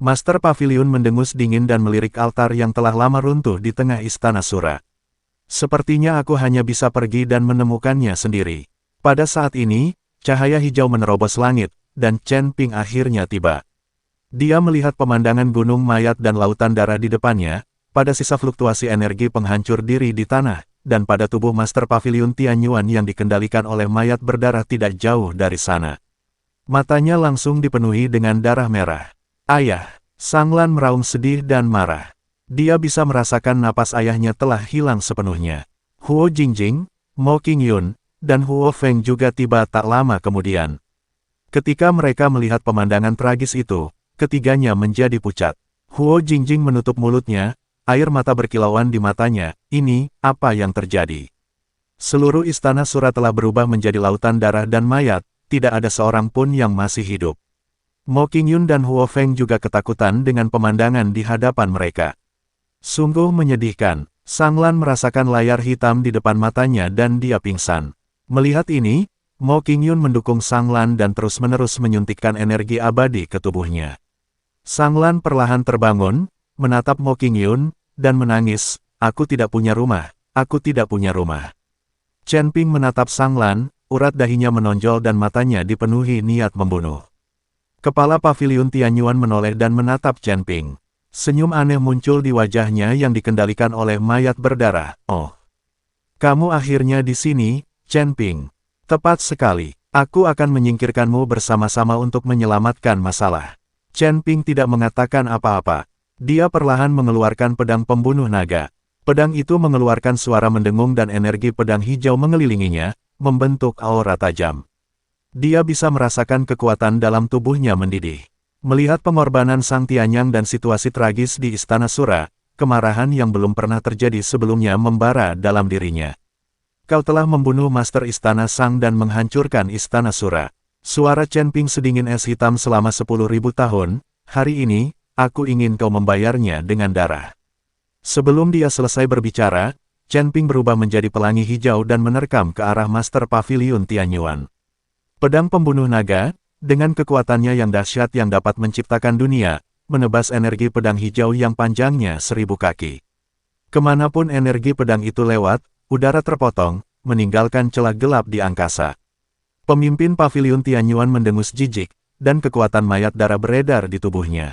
Master Pavilion mendengus dingin dan melirik altar yang telah lama runtuh di tengah Istana Sura. Sepertinya aku hanya bisa pergi dan menemukannya sendiri. Pada saat ini, cahaya hijau menerobos langit, dan Chen Ping akhirnya tiba. Dia melihat pemandangan gunung mayat dan lautan darah di depannya, pada sisa fluktuasi energi penghancur diri di tanah, dan pada tubuh Master Pavilion Tianyuan yang dikendalikan oleh mayat berdarah tidak jauh dari sana. Matanya langsung dipenuhi dengan darah merah. Ayah, Sanglan meraung sedih dan marah. Dia bisa merasakan napas ayahnya telah hilang sepenuhnya. Huo Jingjing, Mo Qingyun, dan Huo Feng juga tiba tak lama kemudian. Ketika mereka melihat pemandangan tragis itu, ketiganya menjadi pucat. Huo Jingjing menutup mulutnya, air mata berkilauan di matanya. Ini, apa yang terjadi? Seluruh Istana Sura telah berubah menjadi lautan darah dan mayat, tidak ada seorang pun yang masih hidup. Mo Qingyun dan Huo Feng juga ketakutan dengan pemandangan di hadapan mereka. Sungguh menyedihkan, Sanglan merasakan layar hitam di depan matanya dan dia pingsan. Melihat ini, Mo Qingyun mendukung Sanglan dan terus-menerus menyuntikkan energi abadi ke tubuhnya. Sanglan perlahan terbangun, menatap Mo Qingyun, dan menangis, "Aku tidak punya rumah, aku tidak punya rumah." Chen Ping menatap Sanglan, urat dahinya menonjol dan matanya dipenuhi niat membunuh. Kepala Pavilion Tianyuan menoleh dan menatap Chen Ping. Senyum aneh muncul di wajahnya yang dikendalikan oleh mayat berdarah. "Oh, kamu akhirnya di sini, Chen Ping. Tepat sekali, aku akan menyingkirkanmu bersama-sama untuk menyelamatkan masalah." Chen Ping tidak mengatakan apa-apa. Dia perlahan mengeluarkan pedang pembunuh naga. Pedang itu mengeluarkan suara mendengung dan energi pedang hijau mengelilinginya, membentuk aura tajam. Dia bisa merasakan kekuatan dalam tubuhnya mendidih. Melihat pengorbanan Sang Tianyang dan situasi tragis di Istana Sura, kemarahan yang belum pernah terjadi sebelumnya membara dalam dirinya. "Kau telah membunuh Master Istana Sang dan menghancurkan Istana Sura." Suara Chen Ping sedingin es hitam selama 10.000 tahun, "Hari ini, aku ingin kau membayarnya dengan darah." Sebelum dia selesai berbicara, Chen Ping berubah menjadi pelangi hijau dan menerkam ke arah Master Pavilion Tianyuan. Pedang pembunuh naga, dengan kekuatannya yang dahsyat yang dapat menciptakan dunia, menebas energi pedang hijau yang panjangnya 1000 kaki. Kemanapun energi pedang itu lewat, udara terpotong, meninggalkan celah gelap di angkasa. Pemimpin Pavilion Tianyuan mendengus jijik, dan kekuatan mayat darah beredar di tubuhnya.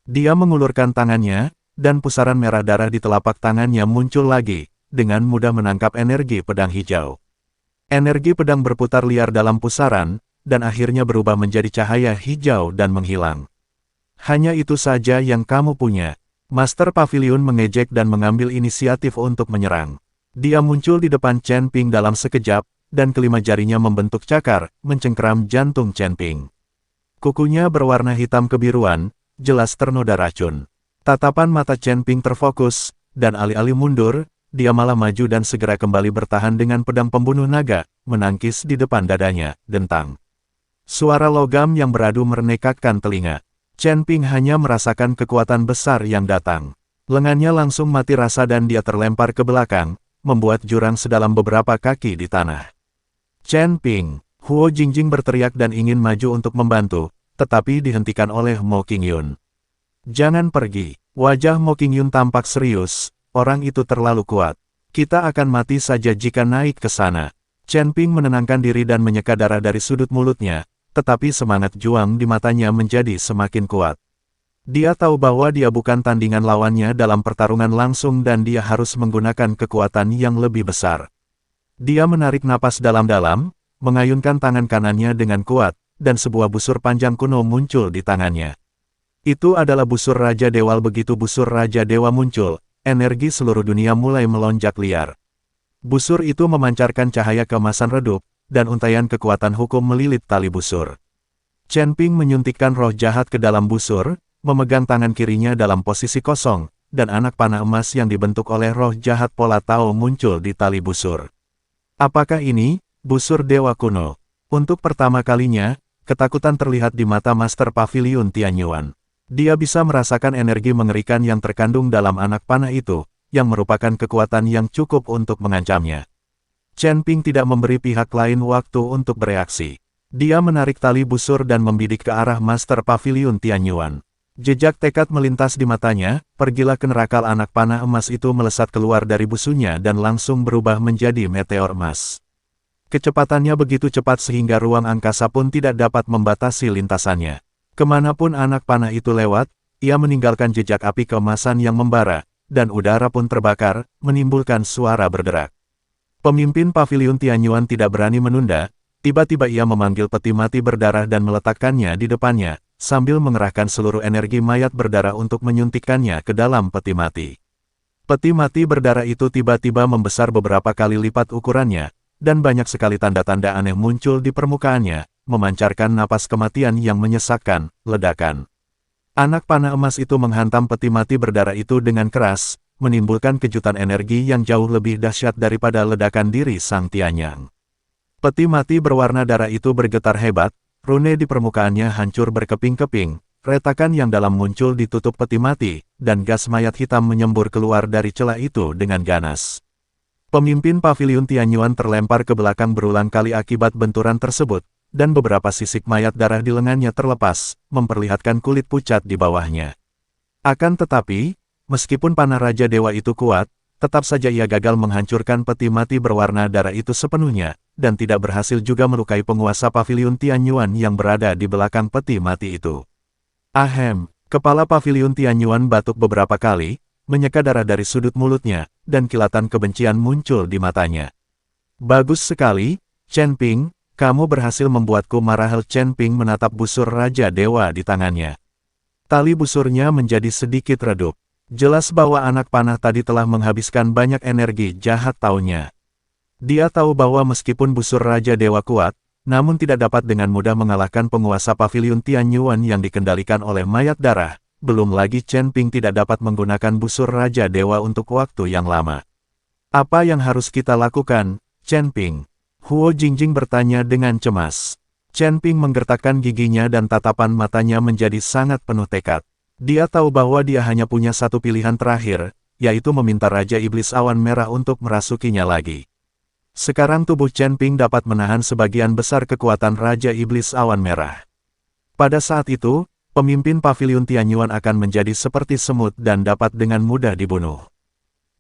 Dia mengulurkan tangannya, dan pusaran merah darah di telapak tangannya muncul lagi, dengan mudah menangkap energi pedang hijau. Energi pedang berputar liar dalam pusaran, dan akhirnya berubah menjadi cahaya hijau dan menghilang. "Hanya itu saja yang kamu punya." Master Pavilion mengejek dan mengambil inisiatif untuk menyerang. Dia muncul di depan Chen Ping dalam sekejap, dan kelima jarinya membentuk cakar, mencengkeram jantung Chen Ping. Kukunya berwarna hitam kebiruan, jelas ternoda racun. Tatapan mata Chen Ping terfokus, dan alih-alih mundur, dia malah maju dan segera kembali bertahan dengan pedang pembunuh naga, menangkis di depan dadanya, dentang. Suara logam yang beradu merenekakkan telinga. Chen Ping hanya merasakan kekuatan besar yang datang. Lengannya langsung mati rasa dan dia terlempar ke belakang, membuat jurang sedalam beberapa kaki di tanah. "Chen Ping!" Huo Jingjing berteriak dan ingin maju untuk membantu, tetapi dihentikan oleh Mo Qingyun. "Jangan pergi." Wajah Mo Qingyun tampak serius. "Orang itu terlalu kuat. Kita akan mati saja jika naik ke sana." Chen Ping menenangkan diri dan menyeka darah dari sudut mulutnya, tetapi semangat juang di matanya menjadi semakin kuat. Dia tahu bahwa dia bukan tandingan lawannya dalam pertarungan langsung dan dia harus menggunakan kekuatan yang lebih besar. Dia menarik napas dalam-dalam, mengayunkan tangan kanannya dengan kuat, dan sebuah busur panjang kuno muncul di tangannya. Itu adalah busur Raja Dewa. Begitu busur Raja Dewa muncul, energi seluruh dunia mulai melonjak liar. Busur itu memancarkan cahaya keemasan redup, dan untaian kekuatan hukum melilit tali busur. Chen Ping menyuntikkan roh jahat ke dalam busur, memegang tangan kirinya dalam posisi kosong, dan anak panah emas yang dibentuk oleh roh jahat Pola Tao muncul di tali busur. Apakah ini, busur Dewa Kuno? Untuk pertama kalinya, ketakutan terlihat di mata Master Pavilion Tianyuan. Dia bisa merasakan energi mengerikan yang terkandung dalam anak panah itu, yang merupakan kekuatan yang cukup untuk mengancamnya. Chen Ping tidak memberi pihak lain waktu untuk bereaksi. Dia menarik tali busur dan membidik ke arah Master Pavilion Tianyuan. Jejak tekad melintas di matanya, pergilah ke neraka. Anak panah emas itu melesat keluar dari busunya dan langsung berubah menjadi meteor emas. Kecepatannya begitu cepat sehingga ruang angkasa pun tidak dapat membatasi lintasannya. Kemanapun anak panah itu lewat, ia meninggalkan jejak api keemasan yang membara, dan udara pun terbakar, menimbulkan suara berderak. Pemimpin Paviliun Tianyuan tidak berani menunda, tiba-tiba ia memanggil peti mati berdarah dan meletakkannya di depannya, sambil mengerahkan seluruh energi mayat berdarah untuk menyuntikkannya ke dalam peti mati. Peti mati berdarah itu tiba-tiba membesar beberapa kali lipat ukurannya, dan banyak sekali tanda-tanda aneh muncul di permukaannya, memancarkan napas kematian yang menyesakkan, ledakan. Anak panah emas itu menghantam peti mati berdarah itu dengan keras, menimbulkan kejutan energi yang jauh lebih dahsyat daripada ledakan diri Sang Tianyang. Peti mati berwarna darah itu bergetar hebat, rune di permukaannya hancur berkeping-keping, retakan yang dalam muncul ditutup peti mati, dan gas mayat hitam menyembur keluar dari celah itu dengan ganas. Pemimpin Paviliun Tianyuan terlempar ke belakang berulang kali akibat benturan tersebut, dan beberapa sisik mayat darah di lengannya terlepas, memperlihatkan kulit pucat di bawahnya. Akan tetapi, meskipun panah Raja Dewa itu kuat, tetap saja ia gagal menghancurkan peti mati berwarna darah itu sepenuhnya, dan tidak berhasil juga melukai penguasa Paviliun Tianyuan yang berada di belakang peti mati itu. Ahem, kepala Paviliun Tianyuan batuk beberapa kali, menyeka darah dari sudut mulutnya, dan kilatan kebencian muncul di matanya. Bagus sekali, Chen Ping, kamu berhasil membuatku marah. Chen Ping menatap busur Raja Dewa di tangannya. Tali busurnya menjadi sedikit redup. Jelas bahwa anak panah tadi telah menghabiskan banyak energi jahat taunya. Dia tahu bahwa meskipun busur Raja Dewa kuat, namun tidak dapat dengan mudah mengalahkan penguasa Paviliun Tianyuan yang dikendalikan oleh mayat darah. Belum lagi Chen Ping tidak dapat menggunakan busur Raja Dewa untuk waktu yang lama. Apa yang harus kita lakukan, Chen Ping? Huo Jingjing bertanya dengan cemas. Chen Ping menggertakkan giginya dan tatapan matanya menjadi sangat penuh tekad. Dia tahu bahwa dia hanya punya satu pilihan terakhir, yaitu meminta Raja Iblis Awan Merah untuk merasukinya lagi. Sekarang tubuh Chen Ping dapat menahan sebagian besar kekuatan Raja Iblis Awan Merah. Pada saat itu, pemimpin Paviliun Tianyuan akan menjadi seperti semut dan dapat dengan mudah dibunuh.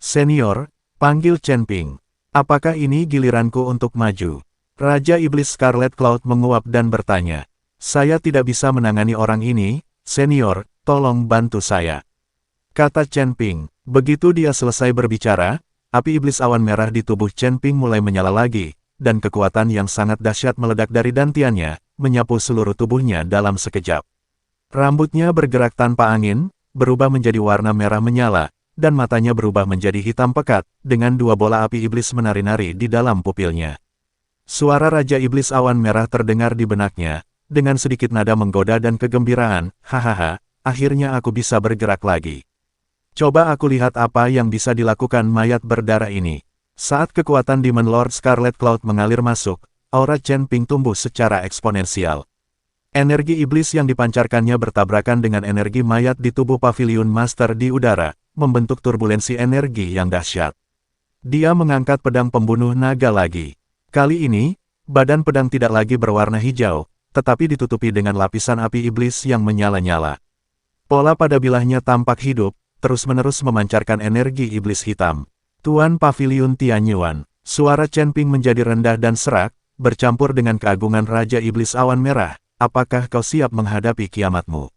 Senior, panggil Chen Ping. Apakah ini giliranku untuk maju? Raja Iblis Scarlet Cloud menguap dan bertanya. Saya tidak bisa menangani orang ini, senior, tolong bantu saya. Kata Chen Ping. Begitu dia selesai berbicara, api iblis awan merah di tubuh Chen Ping mulai menyala lagi, dan kekuatan yang sangat dahsyat meledak dari dantiannya, menyapu seluruh tubuhnya dalam sekejap. Rambutnya bergerak tanpa angin, berubah menjadi warna merah menyala, dan matanya berubah menjadi hitam pekat, dengan dua bola api iblis menari-nari di dalam pupilnya. Suara Raja Iblis Awan Merah terdengar di benaknya, dengan sedikit nada menggoda dan kegembiraan, hahaha, akhirnya aku bisa bergerak lagi. Coba aku lihat apa yang bisa dilakukan mayat berdarah ini. Saat kekuatan Demon Lord Scarlet Cloud mengalir masuk, aura Chen Ping tumbuh secara eksponensial. Energi iblis yang dipancarkannya bertabrakan dengan energi mayat di tubuh Paviliun Master di udara, membentuk turbulensi energi yang dahsyat. Dia mengangkat pedang pembunuh naga lagi. Kali ini, badan pedang tidak lagi berwarna hijau, tetapi ditutupi dengan lapisan api iblis yang menyala-nyala. Pola pada bilahnya tampak hidup, terus-menerus memancarkan energi iblis hitam. Tuan Paviliun Tianyuan, suara Chen Ping menjadi rendah dan serak, bercampur dengan keagungan Raja Iblis Awan Merah. Apakah kau siap menghadapi kiamatmu?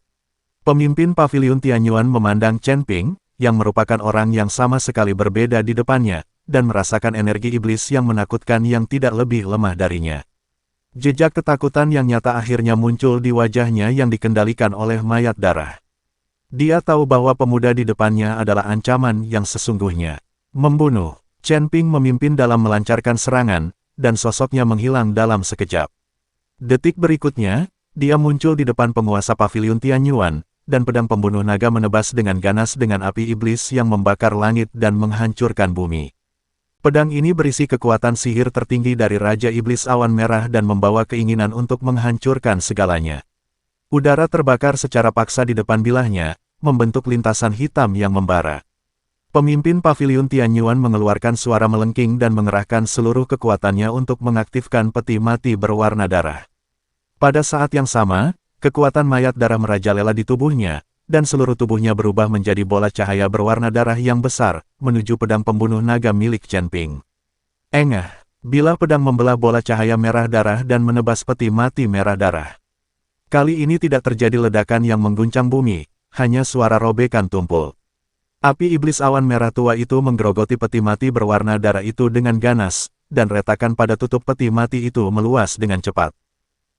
Pemimpin Paviliun Tianyuan memandang Chen Ping, yang merupakan orang yang sama sekali berbeda di depannya, dan merasakan energi iblis yang menakutkan yang tidak lebih lemah darinya. Jejak ketakutan yang nyata akhirnya muncul di wajahnya yang dikendalikan oleh mayat darah. Dia tahu bahwa pemuda di depannya adalah ancaman yang sesungguhnya. Membunuh. Chen Ping memimpin dalam melancarkan serangan, dan sosoknya menghilang dalam sekejap. Detik berikutnya, dia muncul di depan penguasa Paviliun Tianyuan, dan pedang pembunuh naga menebas dengan ganas dengan api iblis yang membakar langit dan menghancurkan bumi. Pedang ini berisi kekuatan sihir tertinggi dari Raja Iblis Awan Merah dan membawa keinginan untuk menghancurkan segalanya. Udara terbakar secara paksa di depan bilahnya, membentuk lintasan hitam yang membara. Pemimpin Paviliun Tianyuan mengeluarkan suara melengking dan mengerahkan seluruh kekuatannya untuk mengaktifkan peti mati berwarna darah. Pada saat yang sama, kekuatan mayat darah merajalela di tubuhnya, dan seluruh tubuhnya berubah menjadi bola cahaya berwarna darah yang besar, menuju pedang pembunuh naga milik Chen Ping. Engah, bilah pedang membelah bola cahaya merah darah dan menebas peti mati merah darah. Kali ini tidak terjadi ledakan yang mengguncang bumi, hanya suara robekan tumpul. Api iblis awan merah tua itu menggerogoti peti mati berwarna darah itu dengan ganas, dan retakan pada tutup peti mati itu meluas dengan cepat.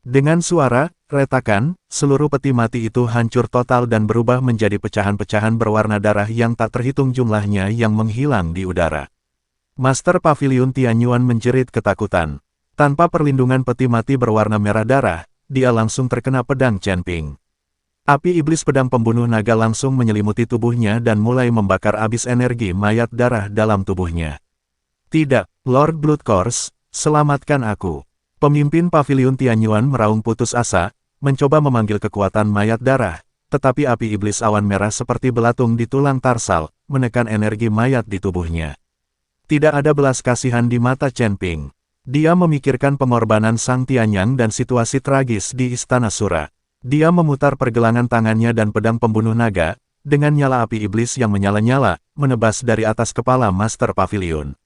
Dengan suara retakan, seluruh peti mati itu hancur total dan berubah menjadi pecahan-pecahan berwarna darah yang tak terhitung jumlahnya yang menghilang di udara. Master Pavilion Tianyuan menjerit ketakutan. Tanpa perlindungan peti mati berwarna merah darah, dia langsung terkena pedang Chen Ping. Api iblis pedang pembunuh naga langsung menyelimuti tubuhnya dan mulai membakar habis energi mayat darah dalam tubuhnya. Tidak, Lord Blood Course, selamatkan aku. Pemimpin Pavilion Tianyuan meraung putus asa, mencoba memanggil kekuatan mayat darah, tetapi api iblis awan merah seperti belatung di tulang tarsal, menekan energi mayat di tubuhnya. Tidak ada belas kasihan di mata Chen Ping. Dia memikirkan pengorbanan Sang Tianyang dan situasi tragis di Istana Sura. Dia memutar pergelangan tangannya dan pedang pembunuh naga, dengan nyala api iblis yang menyala-nyala, menebas dari atas kepala Master Pavilion.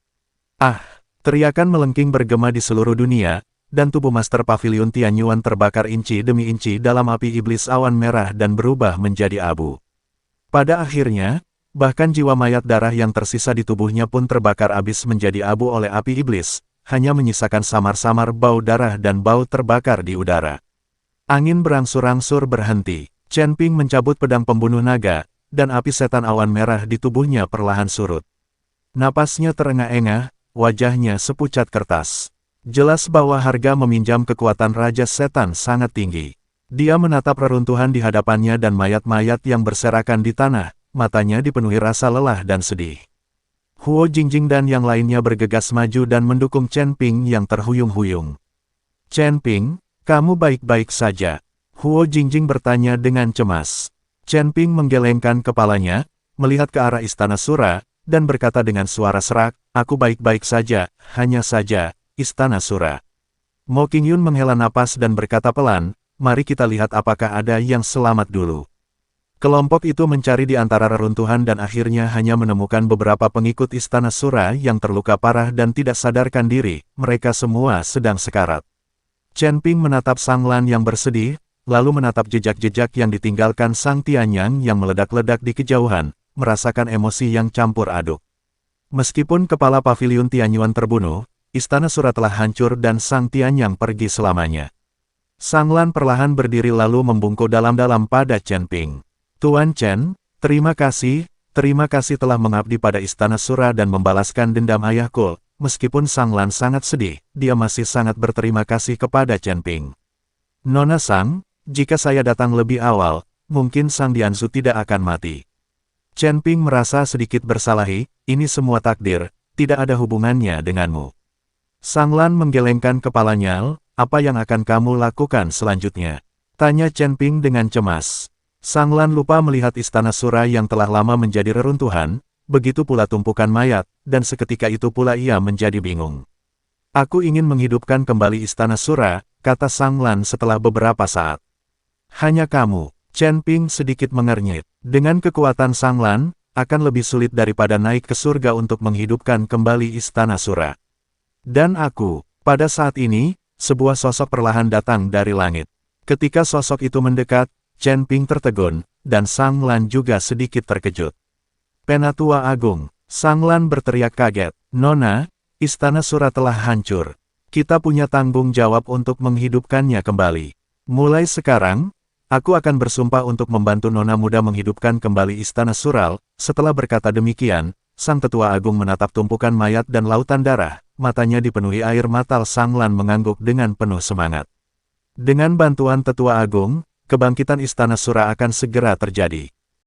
Ah! Teriakan melengking bergema di seluruh dunia, dan tubuh Master Pavilion Tianyuan terbakar inci demi inci dalam api iblis awan merah dan berubah menjadi abu. Pada akhirnya, bahkan jiwa mayat darah yang tersisa di tubuhnya pun terbakar habis menjadi abu oleh api iblis, hanya menyisakan samar-samar bau darah dan bau terbakar di udara. Angin berangsur-angsur berhenti. Chen Ping mencabut pedang pembunuh naga, dan api setan awan merah di tubuhnya perlahan surut. Napasnya terengah-engah, wajahnya sepucat kertas. Jelas bahwa harga meminjam kekuatan Raja Setan sangat tinggi. Dia menatap reruntuhan di hadapannya dan mayat-mayat yang berserakan di tanah, matanya dipenuhi rasa lelah dan sedih. Huo Jingjing dan yang lainnya bergegas maju dan mendukung Chen Ping yang terhuyung-huyung. Chen Ping, kamu baik-baik saja? Huo Jingjing bertanya dengan cemas. Chen Ping menggelengkan kepalanya, melihat ke arah Istana Sura, dan berkata dengan suara serak, aku baik-baik saja, hanya saja, Istana Sura. Mo Qingyun menghela napas dan berkata pelan, mari kita lihat apakah ada yang selamat dulu. Kelompok itu mencari di antara reruntuhan dan akhirnya hanya menemukan beberapa pengikut Istana Sura yang terluka parah dan tidak sadarkan diri, mereka semua sedang sekarat. Chen Ping menatap Sang Lan yang bersedih, lalu menatap jejak-jejak yang ditinggalkan Sang Tianyang yang meledak-ledak di kejauhan, merasakan emosi yang campur aduk. Meskipun kepala Pavilion Tianyuan terbunuh, Istana Sura telah hancur dan Sang Tianyang pergi selamanya. Sang Lan perlahan berdiri lalu membungkuk dalam-dalam pada Chen Ping. Tuan Chen, terima kasih telah mengabdi pada Istana Sura dan membalaskan dendam ayahku. Meskipun Sang Lan sangat sedih, dia masih sangat berterima kasih kepada Chen Ping. Nona Sang, jika saya datang lebih awal, mungkin Sang Dianzu tidak akan mati. Chen Ping merasa sedikit bersalahi, ini semua takdir, tidak ada hubungannya denganmu. Sang Lan menggelengkan kepalanya, apa yang akan kamu lakukan selanjutnya? Tanya Chen Ping dengan cemas. Sang Lan lupa melihat Istana Sura yang telah lama menjadi reruntuhan, begitu pula tumpukan mayat, dan seketika itu pula ia menjadi bingung. Aku ingin menghidupkan kembali Istana Sura, kata Sang Lan setelah beberapa saat. Hanya kamu, Chen Ping sedikit mengernyit. Dengan kekuatan Sang Lan, akan lebih sulit daripada naik ke surga untuk menghidupkan kembali Istana Sura. Dan aku, pada saat ini, sebuah sosok perlahan datang dari langit. Ketika sosok itu mendekat, Chen Ping tertegun, dan Sang Lan juga sedikit terkejut. Penatua Agung, Sang Lan berteriak kaget, Nona, Istana Sura telah hancur. Kita punya tanggung jawab untuk menghidupkannya kembali. Mulai sekarang, aku akan bersumpah untuk membantu Nona muda menghidupkan kembali Istana Sural. Setelah berkata demikian, Sang Tetua Agung menatap tumpukan mayat dan lautan darah, matanya dipenuhi air mata. Sang Lan mengangguk dengan penuh semangat. Dengan bantuan Tetua Agung, kebangkitan Istana Sura akan segera terjadi.